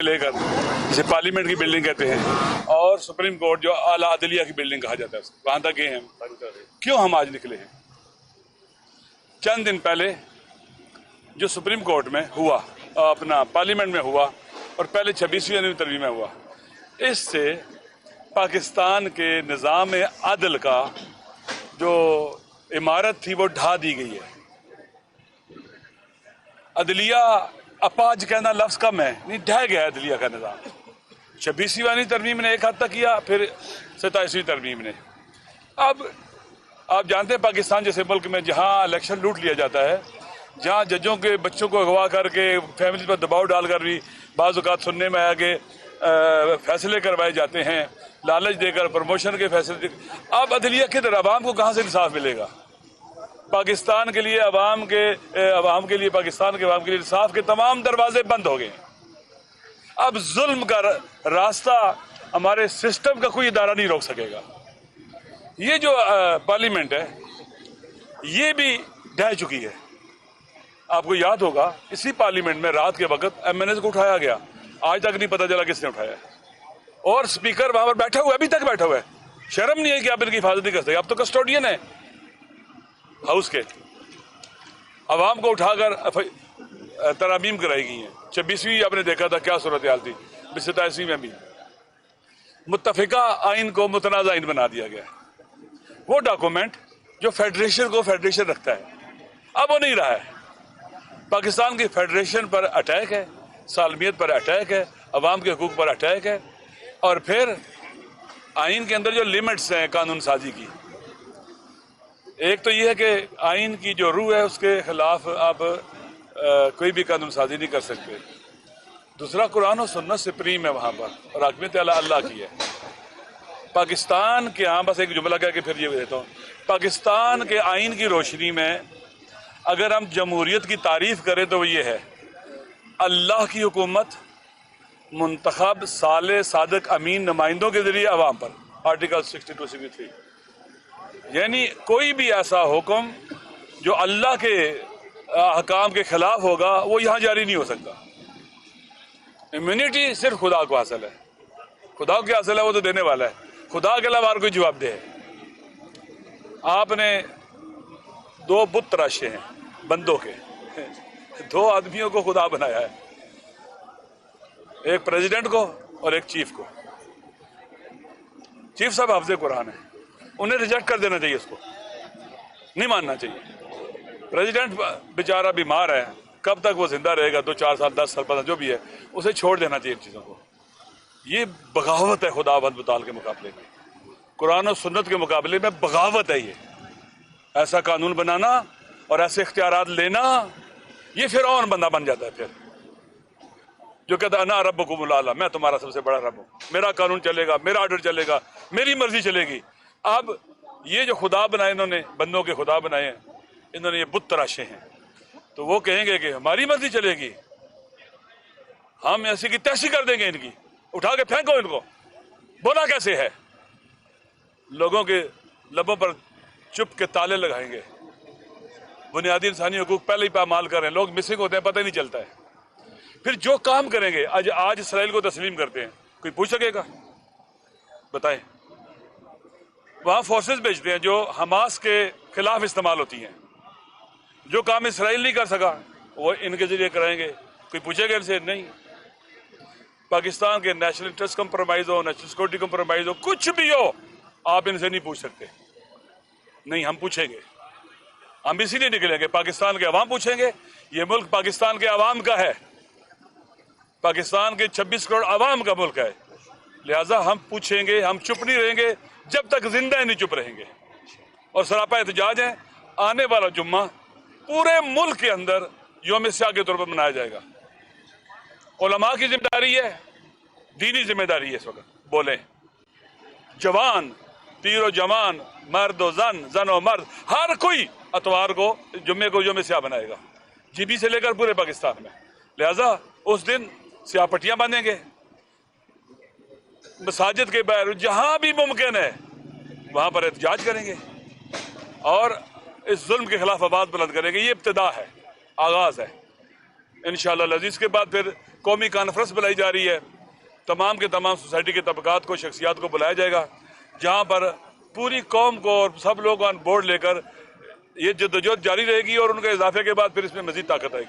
लेकर जिसे पार्लियामेंट की बिल्डिंग कहते हैं और सुप्रीम कोर्ट जो आला अदलिया की बिल्डिंग कहा जाता है, वहां तक गए हैं। क्यों हम आज निकले हैं? चंद दिन पहले जो सुप्रीम कोर्ट में हुआ, अपना पार्लियामेंट में हुआ और पहले 26वीं तरमीम में हुआ, इससे पाकिस्तान के निज़ाम अदल का जो इमारत थी वो ढा दी गई है। अदलिया अपाज कहना लफ्ज कम है, नहीं, ढह गया है अदलिया का निज़ाम। 26वीं तरमीम ने एक हद तक किया, फिर 27वीं तरमीम ने। अब आप जानते हैं पाकिस्तान जैसे मुल्क में जहाँ इलेक्शन लूट लिया जाता है, जहाँ जजों के बच्चों को अगवा करके फैमिली पर दबाव डालकर भी बाज़ औक़ात सुनने में आया कि फैसले करवाए जाते हैं, लालच देकर प्रमोशन के फैसले। अब अदलिया किधर? अवाम को कहाँ से इंसाफ मिलेगा? पाकिस्तान के लिए अवाम के लिए पाकिस्तान के अवाम के लिए इंसाफ के तमाम दरवाजे बंद हो गए। अब जुल्म का रास्ता हमारे सिस्टम का कोई इदारा नहीं रोक सकेगा। ये जो पार्लियामेंट है ये भी ढह चुकी है। आपको याद होगा इसी पार्लियामेंट में रात के वक्त MNAs को उठाया गया, आज तक नहीं पता चला किसने उठाया, और स्पीकर वहां पर बैठा हुआ है, अभी तक बैठा हुआ है। शर्म नहीं है कि आप इनकी हिफाजत नहीं कर सकते? आप तो कस्टोडियन है हाउस के। अवाम को उठाकर तरामीम कराई गई हैं। 26वीं आपने देखा था क्या सूरत हाल थी, 27वीं में भी मुत्तफिका आइन को मुतनाज़ा आइन बना दिया गया। वो डॉक्यूमेंट जो फेडरेशन को फेडरेशन रखता है, अब वो नहीं रहा है। पाकिस्तान की फेडरेशन पर अटैक है, सालमियत पर अटैक है, अवाम के हकूक़ पर अटैक है, और फिर आइन के अंदर जो लिमिट्स हैं कानून साजी की, एक तो ये है कि आइन की जो रूह है उसके खिलाफ आप कोई भी कानून साजी नहीं कर सकते। दूसरा, कुरान और सुन्नत सुप्रीम है वहाँ पर, और हाकिमियत अल्लाह की है। पाकिस्तान के यहाँ बस एक जुमला कह के फिर ये देता हूँ, पाकिस्तान के आइन की रोशनी में अगर हम जमहूरियत की तारीफ करें तो वो ये है, अल्लाह की हुकूमत मुंतखब साले सादक अमीन नुमाइंदों के जरिए अवाम पर, आर्टिकल 62-63। यानी कोई भी ऐसा हुक्म जो अल्लाह के अहकाम के खिलाफ होगा वो यहाँ जारी नहीं हो सकता। इम्यूनिटी सिर्फ खुदा को हासिल है। खुदा को हासिल है, वो तो देने वाला है। खुदा के अलावा और कोई जवाबदेह है। आपने 2 बुत तराशे हैं बंदों के, 2 आदमियों को खुदा बनाया है, एक प्रेसिडेंट को और एक चीफ को। चीफ साहब हाफिज़ कुरान है, उन्हें रिजेक्ट कर देना चाहिए, उसको नहीं मानना चाहिए। प्रेसिडेंट बेचारा बीमार है, कब तक वो जिंदा रहेगा? 2-4 साल, 10 साल, 15 जो भी है, उसे छोड़ देना चाहिए इन चीज़ों को। ये बगावत है खुदावंद मुताल के मुकाबले में, कुरान और सुन्नत के मुकाबले में बगावत है। ये ऐसा कानून बनाना और ऐसे इख्तियारात लेना, ये फिरौन बंदा बन जाता है फिर, जो कहता है अना रब्बुकुमुल आला, मैं तुम्हारा सबसे बड़ा रब हूँ, मेरा कानून चलेगा, मेरा ऑर्डर चलेगा, मेरी मर्जी चलेगी। अब ये जो खुदा बनाए इन्होंने, बंदों के खुदा बनाए हैं इन्होंने, ये बुत तराशे हैं, तो वो कहेंगे कि हमारी मर्जी चलेगी, हम ऐसी की तैसी कर देंगे, इनकी उठा के फेंको इनको। बोला कैसे है? लोगों के लबों पर चुप के ताले लगाएंगे। बुनियादी इंसानी हकूक पहले ही पामाल कर रहे हैं, लोग मिसिंग होते हैं, पता ही नहीं चलता है। फिर जो काम करेंगे, आज इसराइल को तस्लीम करते हैं, कोई पूछ सकेगा? बताएं। वहाँ फोर्सेस भेजते हैं जो हमास के खिलाफ इस्तेमाल होती हैं। जो काम इसराइल नहीं कर सका वो इनके जरिए कराएंगे, कोई पूछेगा इनसे? नहीं। पाकिस्तान के नेशनल इंटरेस्ट कंप्रोमाइज हो, नेशनल सिक्योरिटी कंप्रोमाइज हो, कुछ भी हो, आप इनसे नहीं पूछ सकते। नहीं, हम पूछेंगे। हम इसीलिए निकलेंगे, पाकिस्तान के अवाम पूछेंगे। ये मुल्क पाकिस्तान के अवाम का है, पाकिस्तान के 26 करोड़ अवाम का मुल्क है, लिहाजा हम पूछेंगे। हम चुप नहीं रहेंगे जब तक जिंदा नहीं चुप रहेंगे। और सरापा एहतजाज है, आने वाला जुम्मा पूरे मुल्क के अंदर यौम स्याह के तौर पर मनाया जाएगा। उलमा की जिम्मेदारी है, दीनी जिम्मेदारी है। इस वक्त बोले जवान, पीर जवान, मर्द व जन व मर्द, हर कोई अतवार को जुम्मे को यौम स्याह बनाएगा, GB से लेकर पूरे पाकिस्तान में। लिहाजा उस दिन स्याह पट्टियां बांधेंगे, मसाजिद के बाहर जहां भी मुमकिन है वहां पर एहतजाज करेंगे और इस जुल्म के खिलाफ आवाज बुलंद करेंगे। ये इब्तिदा है, आगाज है। इंशाअल्लाह अज़ीज़ के बाद फिर قومی کانفرنس بلائی جا رہی ہے، تمام کے تمام سوسائٹی کے طبقات کو، شخصیات کو بلایا جائے گا، جہاں پر پوری قوم کو اور سب لوگ آن بورڈ لے کر یہ جدوجہد جاری رہے گی، اور ان کے اضافے کے بعد پھر اس میں مزید طاقت آئے گی۔